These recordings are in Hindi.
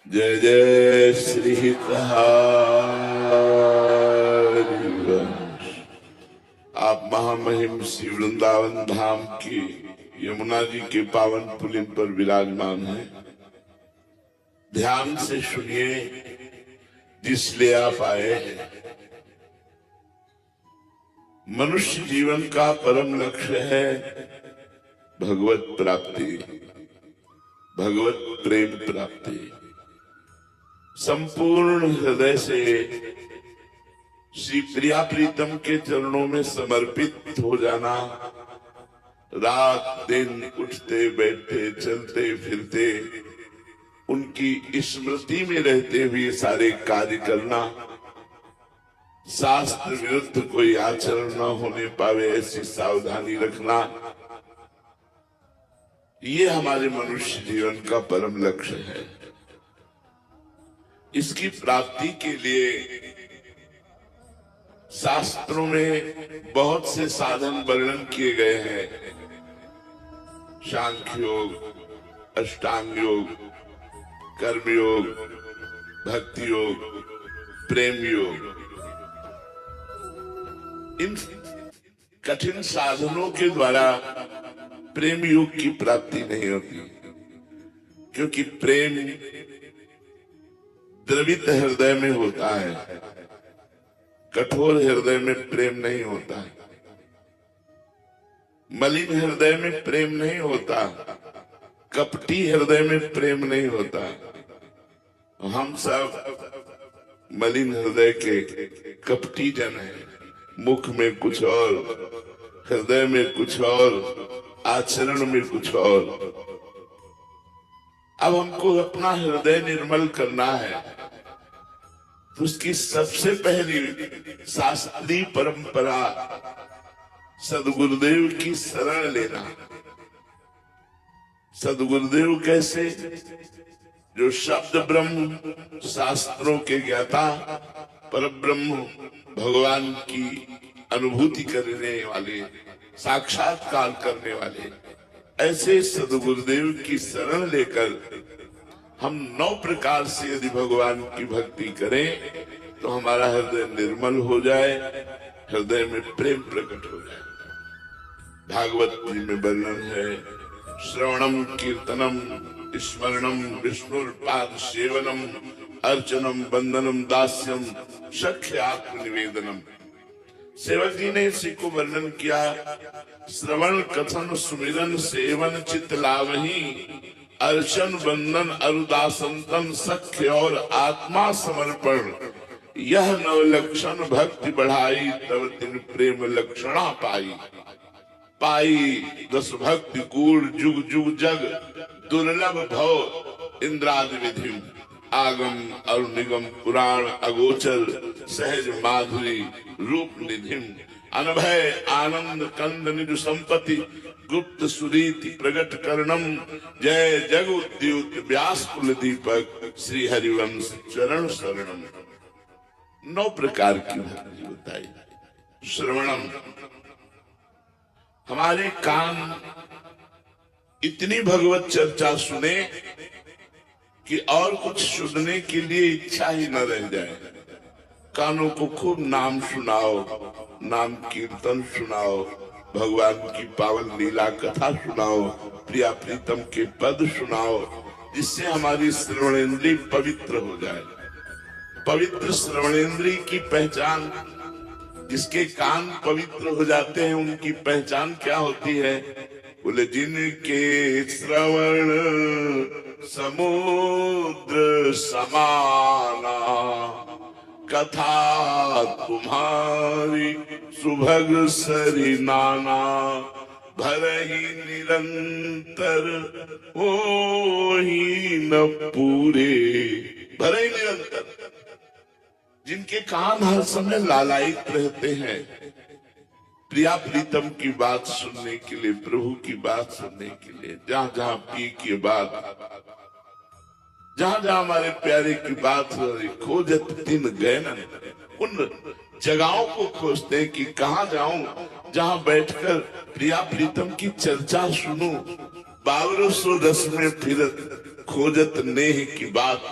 जय जय श्री हरिवंश। आप महामहिम श्री वृंदावन धाम की यमुना जी के पावन पुलिन पर विराजमान हैं। ध्यान से सुनिए जिसलिए आप आए हैं। मनुष्य जीवन का परम लक्ष्य है भगवत प्राप्ति, भगवत प्रेम प्राप्ति। संपूर्ण हृदय से श्री प्रिया प्रीतम के चरणों में समर्पित हो जाना, रात दिन उठते बैठते चलते फिरते उनकी स्मृति में रहते हुए सारे कार्य करना, शास्त्र विरुद्ध कोई आचरण न होने पावे ऐसी सावधानी रखना, ये हमारे मनुष्य जीवन का परम लक्ष्य है। इसकी प्राप्ति के लिए शास्त्रों में बहुत से साधन वर्णन किए गए हैं। सांख्य योग, अष्टांग योग, कर्म योग, भक्ति योग, प्रेम योग। इन कठिन साधनों के द्वारा प्रेम योग की प्राप्ति नहीं होती, क्योंकि प्रेम द्रवित हृदय में होता है, कठोर हृदय में प्रेम नहीं होता है, मलिन हृदय में प्रेम नहीं होता, कपटी हृदय में प्रेम नहीं होता। हम सब मलिन हृदय के कपटी जन हैं। मुख में कुछ और, हृदय में कुछ और, आचरण में कुछ और। अब हमको अपना हृदय निर्मल करना है, तो उसकी सबसे पहली शास्त्रीय परंपरा सदगुरुदेव की शरण लेना। सदगुरुदेव कैसे? जो शब्द ब्रह्म, शास्त्रों के ज्ञाता, परब्रह्म भगवान की अनुभूति करने वाले, साक्षात्कार करने वाले, ऐसे सदगुरुदेव की शरण लेकर हम 9 प्रकार से यदि भगवान की भक्ति करें तो हमारा हृदय निर्मल हो जाए, हृदय में प्रेम प्रकट हो जाए। भागवत जी में वर्णन है, श्रवणम कीर्तनम स्मरणम विष्णुपाद सेवनम अर्चनम वंदनम दास्यम सख्य आत्मनिवेदनम। सेवक जी ने इसी को वर्णन किया। श्रवण कथन सुमिरन सेवन चित लावही, अर्चन वंदन अरुदासंतन सख्य और आत्मा समर्पण। यह नवलक्षण भक्ति बढ़ाई, तब तिन प्रेम लक्षणा पाई। पाई 10 भक्ति कूल जुग जुग जग, दुर्लभ भव इंद्रादि विधि। आगम और निगम पुराण अगोचर, सहज माधुरी रूप निधिम। अनभय आनंद कंद निज संपत्ति, गुप्त सुरीति प्रगट कर्णम। जय जगुद्युत व्यास कुल दीपक, श्री हरिवंश चरण शरणम। 9 प्रकार की भक्ति बताई। श्रवणम, हमारे कान इतनी भगवत चर्चा सुने कि और कुछ सुनने के लिए इच्छा ही न रह जाए। कानों को खूब नाम सुनाओ, नाम कीर्तन सुनाओ, भगवान की पावन लीला कथा सुनाओ, प्रिया प्रीतम के पद सुनाओ, जिससे हमारी श्रवणेन्द्रिय पवित्र हो जाए। पवित्र श्रवणेन्द्रिय की पहचान, जिसके कान पवित्र हो जाते हैं, उनकी पहचान क्या होती है? बोले, जिनके श्रवण समुद्र समाना, कथा तुम्हारी सुभग सरी नाना। भरहि निरंतर हो ही न पूरे। भरहि निरंतर, जिनके कान हर समय लालायित रहते हैं प्रिया प्रीतम की बात सुनने के लिए, प्रभु की बात सुनने के लिए। जहाँ जहाँ पी की बात, जहाँ जहाँ हमारे प्यारे की बात खोजत तिन गैनन, उन जगहों को खोजते कि कहाँ जाऊं जहाँ बैठकर प्रिया प्रीतम की चर्चा सुनूं। 1200 रस में फिरत खोजत नेह की बात,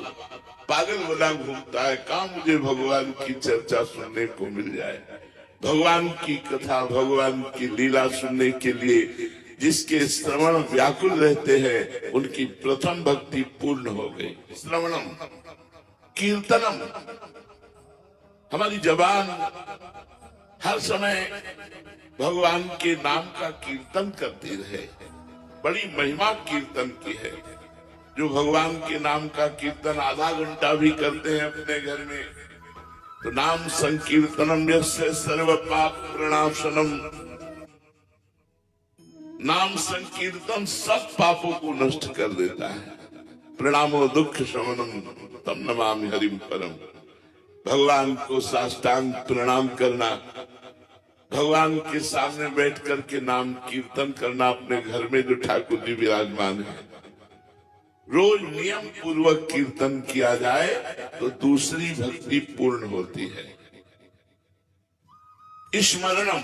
पागल बना घूमता है, कहाँ मुझे भगवान की चर्चा सुनने को मिल जाए। भगवान की कथा, भगवान की लीला सुनने के लिए जिसके श्रवण व्याकुल रहते हैं, उनकी प्रथम भक्ति पूर्ण हो गई। श्रवणम कीर्तनम, हमारी जबान हर समय भगवान के नाम का कीर्तन करती रहे। बड़ी महिमा कीर्तन की है। जो भगवान के नाम का कीर्तन आधा घंटा भी करते हैं अपने घर में, तो नाम संकीर्तनम यस्य सर्व पाप प्रणाशनम, नाम संकीर्तन सब पापों को नष्ट कर देता है। प्रणामो दुख शमनम तम नमामि हरिम परम। भगवान को साष्टांग प्रणाम करना, भगवान के सामने बैठ करके नाम कीर्तन करना, अपने घर में जो ठाकुर जी विराजमान है, रोज नियम पूर्वक कीर्तन किया जाए तो दूसरी भक्ति पूर्ण होती है। स्मरणम,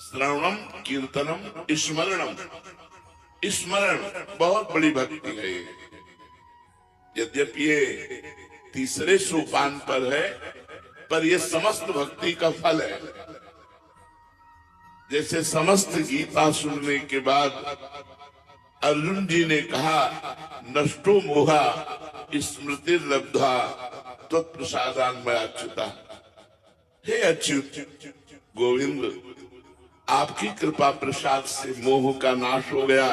श्रवणम कीर्तनम स्मरणम, स्मरण बहुत बड़ी भक्ति है ये। यद्यपि ये तीसरे सोपान पर है, पर यह समस्त भक्ति का फल है। जैसे समस्त गीता सुनने के बाद अर्जुन जी ने कहा, नष्टो मोहा स्मृति लब्धा तत्प्रसादान मैं अच्युता। हे अच्युत गोविंद, आपकी कृपा प्रसाद से मोह का नाश हो गया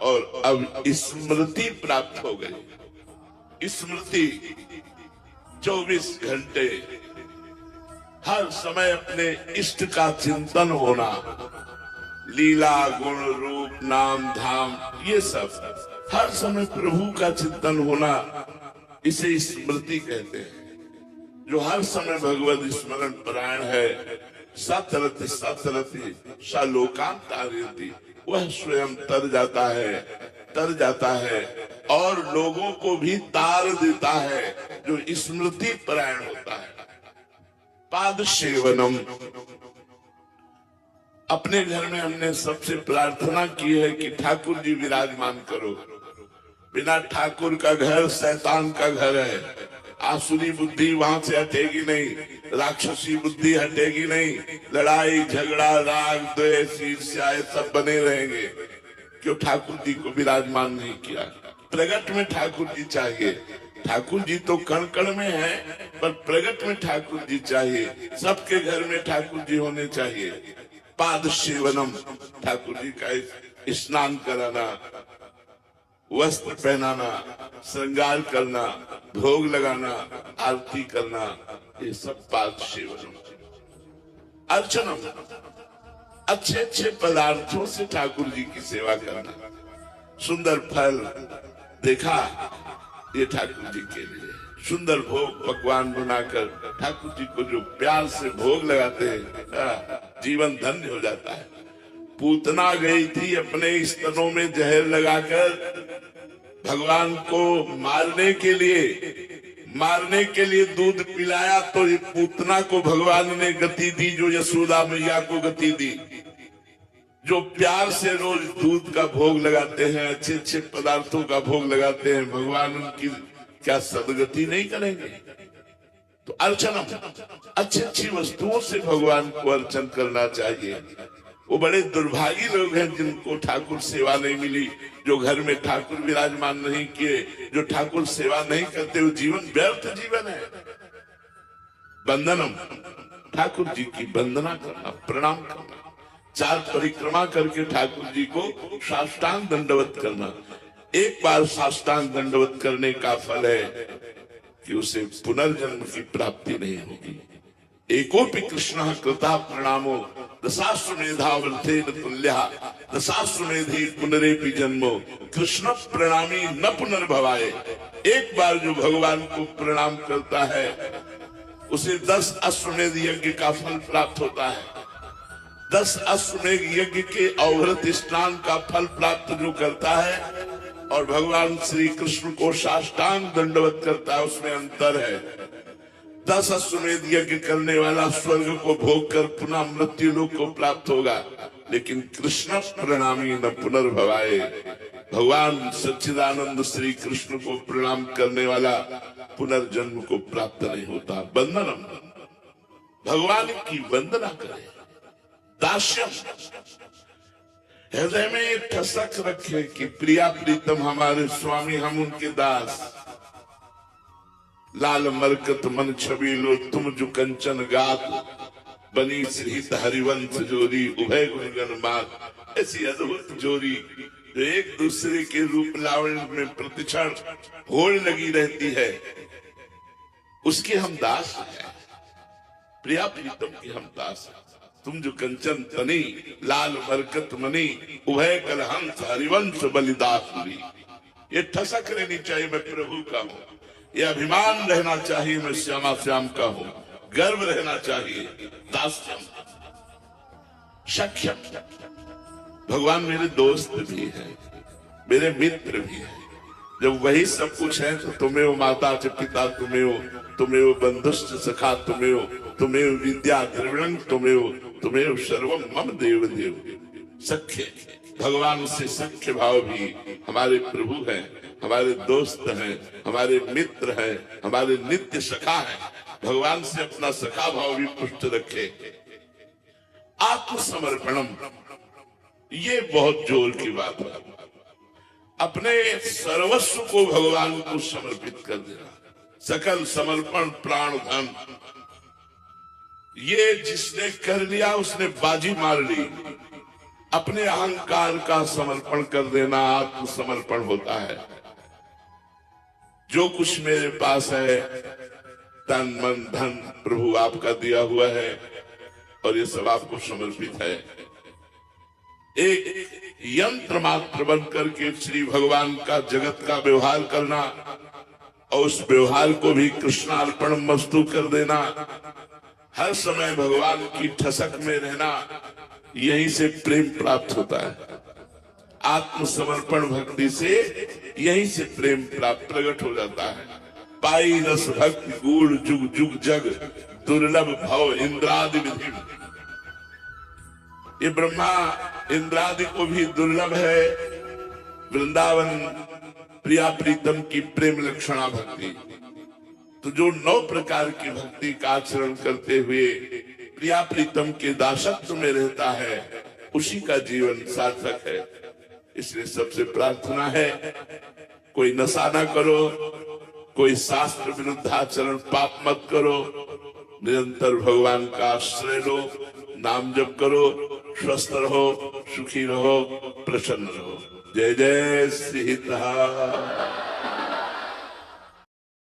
और अब स्मृति प्राप्त हो गई। स्मृति 24 घंटे हर समय अपने इष्ट का चिंतन होना, लीला गुण रूप नाम धाम ये सब हर समय प्रभु का चिंतन होना, इसे स्मृति कहते हैं। जो हर समय भगवत स्मरण परायण है, सतरति सतरति सलोकांतारयति, वह स्वयं तर जाता है और लोगों को भी तार देता है जो स्मृति परायण होता है। पाद सेवनम, अपने घर में हमने सबसे प्रार्थना की है कि ठाकुर जी विराजमान करो। बिना ठाकुर का घर शैतान का घर है। आसुरी बुद्धि वहां से हटेगी नहीं, राक्षसी बुद्धि हटेगी नहीं, लड़ाई झगड़ा राग द्वेष ईर्ष्या सब बने रहेंगे। क्यों ठाकुर जी को विराजमान नहीं किया? प्रगट में ठाकुर जी चाहिए। ठाकुर जी तो कण कण में है, पर प्रगट में ठाकुर जी चाहिए। सबके घर में ठाकुर जी होने चाहिए। पाद सेवनम, ठाकुर जी का स्नान कराना, वस्त्र पहनाना, श्रृंगार करना, भोग लगाना, आरती करना, ये सब पाद सेवनम। अर्चनम, अच्छे अच्छे पदार्थों से ठाकुर जी की सेवा करना। सुंदर फल देखा, ये ठाकुर जी के लिए सुंदर भोग पकवान बनाकर ठाकुर जी को जो प्यार से भोग लगाते हैं, जीवन धन्य हो जाता है। पूतना गई थी अपने स्तनों में जहर लगाकर भगवान को मारने के लिए दूध पिलाया, तो ये पूतना को भगवान ने गति दी जो यशोदा मैया को गति दी। जो प्यार से रोज दूध का भोग लगाते हैं, अच्छे अच्छे पदार्थों का भोग लगाते हैं, भगवान उनकी क्या सदगति नहीं करेंगे? तो अर्चनम, अच्छी अच्छी वस्तुओं से भगवान को अर्चन करना चाहिए। वो बड़े दुर्भागी लोग हैं जिनको ठाकुर सेवा नहीं मिली, जो घर में ठाकुर विराजमान नहीं किए, जो ठाकुर सेवा नहीं करते, वो जीवन व्यर्थ जीवन है। वंदनम, ठाकुर जी की वंदना करना, प्रणाम करना, 4 परिक्रमा करके ठाकुर जी को साष्टांग दंडवत करना। एक बार साष्टांग दंडवत करने का फल है कि उसे पुनर्जन्म की प्राप्ति नहीं होगी। एकोपि कृष्ण कृता प्रणामो दशाश्वमेधावृतेन तुल्यः दशाश्वमेधि पुनरेपि जन्मो कृष्ण प्रणामी न पुनर्भवाय। एक बार जो भगवान को प्रणाम करता है उसे 10 अश्वमेध यज्ञ का फल प्राप्त होता है। 10 अश्वमेध यज्ञ के अवृत स्नान का फल प्राप्त जो करता है और भगवान श्री कृष्ण को साष्टांग दंडवत करता है, उसमें अंतर है। 10 अश्वमेध यज्ञ करने वाला स्वर्ग को भोग कर पुनः मृत्यु लोक को प्राप्त होगा, लेकिन कृष्ण प्रणामी न पुनर्भवाए। भगवान सच्चिदानंद श्री कृष्ण को प्रणाम करने वाला पुनर्जन्म को प्राप्त नहीं होता। वंदनम, भगवान की वंदना करें। दास्यम, हृदय में एक ठसक रखे कि प्रिया प्रीतम हमारे स्वामी, हम उनके दास। लाल मरकत मन छबीलो तुम जो कंचन गात, बनी श्रीत हरिवंश जोरी उभय गुणगण मात। ऐसी अद्भुत जोरी जो एक दूसरे के रूप लावण्य में प्रतिक्षण होड़ लगी रहती है, उसके हम दास हैं। प्रिया प्रीतम की हम दास हैं। तुम जो कंचन तनी, लाल मरकत मनी, उभय कलहंस हरिवंश बलिदासुरी। ये ठसक रहनी चाहिए मैं प्रभु का हूँ, ये अभिमान रहना चाहिए मैं श्यामा श्याम का हूँ, गर्व रहना चाहिए। दास्यम, सख्यम, भगवान मेरे दोस्त भी है, मेरे मित्र भी है। जब वही सब कुछ है तो तुम्हें वो माता च पिता, तुम्हें वो बंधुश्च सखा, तुम्हें वो विद्या द्रविणं, तुम्हें वो सर्वम मम देव देव। सख्य, भगवान से सख्य भाव भी हमारे प्रभु हैं, हमारे दोस्त हैं, हमारे मित्र हैं, हमारे नित्य सखा हैं। भगवान से अपना सखा भाव भी पुष्ट रखे। आत्मसमर्पणम, ये बहुत जोर की बात है। अपने सर्वस्व को भगवान को समर्पित कर देना, सकल समर्पण प्राण धन, ये जिसने कर लिया उसने बाजी मार ली। अपने अहंकार का समर्पण कर देना आत्मसमर्पण होता है। जो कुछ मेरे पास है, तन मन धन प्रभु आपका दिया हुआ है और ये सब आपको समर्पित है। एक यंत्र मात्र बन करके श्री भगवान का जगत का व्यवहार करना और उस व्यवहार को भी कृष्णार्पण मस्तु कर देना, हर समय भगवान की ठसक में रहना, यहीं से प्रेम प्राप्त होता है। आत्मसमर्पण भक्ति से यहीं से प्रेम प्राप्त प्रकट हो जाता है। पाई रस भक्ति गूढ़ जुग जुग जग, दुर्लभ भव इंद्रादि विधि। ये ब्रह्मा इंद्रादि को भी दुर्लभ है। वृंदावन प्रिया प्रीतम की प्रेम लक्षणा भक्ति, तो जो 9 प्रकार की भक्ति का आचरण करते हुए प्रिया प्रीतम के दासत्व में रहता है, उसी का जीवन सार्थक है। इसलिए सबसे प्रार्थना है, कोई नशा ना करो, कोई शास्त्र विरुद्ध आचरण पाप मत करो, निरंतर भगवान का आश्रय लो, नाम जप करो, स्वस्थ रहो, सुखी रहो, प्रसन्न रहो। जय जय सीता।